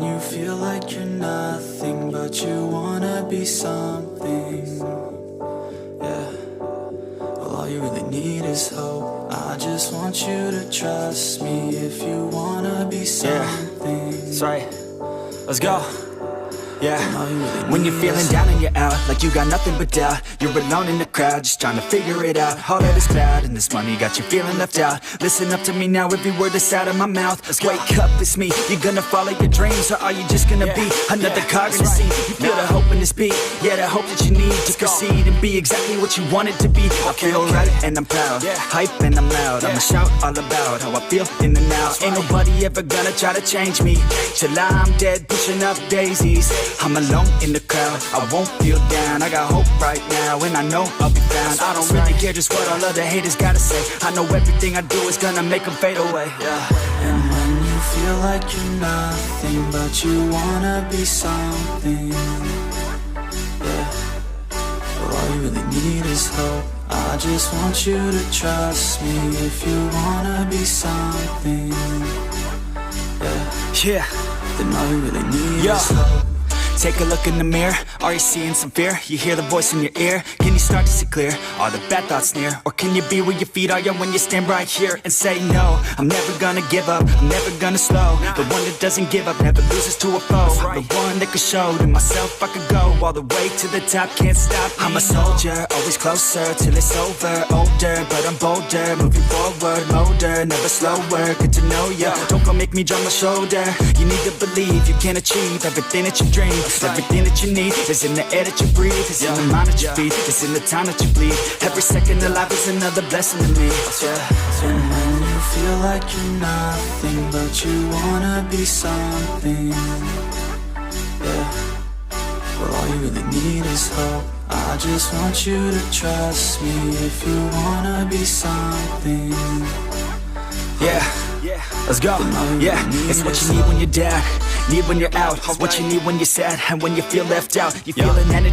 when you feel like you're nothing, but you wanna be something. Yeah. Well, all you really need is hope. I just want you to trust me if you wanna be something. That's right. Let's go. Yeah, when you're feeling down and you're out, like you got nothing but doubt, you're alone in the crowd, just trying to figure it out. All that is bad, and this money got you feeling left out. Listen up to me now, every word that's out of my mouth. Wake up, it's me. You're gonna follow your dreams, or are you just gonna be another cog in the scene? You feel the hope in this beat, yeah, the hope that you need to proceed and be exactly what you want it to be. I feel right and I'm proud, hype and I'm loud. I'ma shout all about how I feel in the now. Ain't nobody ever gonna try to change me till I'm dead, pushing up daisies. I'm alone in the crowd, I won't feel down. I got hope right now, and I know I'll be found. I don't really care just what all other haters gotta say. I know everything I do is gonna make them fade away. And when you feel like you're nothing, but you wanna be something. Well, all you really need is hope. I just want you to trust me if you wanna be something. Then all you really need is hope. Take a look in the mirror, are you seeing some fear? You hear the voice in your ear, can you start to see clear? Are the bad thoughts near? Or can you be where your feet are when you stand right here and say no? I'm never gonna give up, I'm never gonna slow. The one that doesn't give up never loses to a foe. The one that could show to myself I could go all the way to the top, can't stop me. I'm a soldier, always closer till it's over. Older, but I'm bolder, moving forward, older, never slower. Good to know ya, don't go make me drop my shoulder. You need to believe you can achieve everything that you dream. Everything that you need is in the air that you breathe. It's in the mind that you feed, it's in the time that you bleed. Every second of life is another blessing to me. And when you feel like you're nothing, but you wanna be something. Well, all you really need is hope. I just want you to trust me if you wanna be something. Let's go. It's what you need when you're down, need when you're out. It's what you need when you're sad and when you feel left out. You feel an energy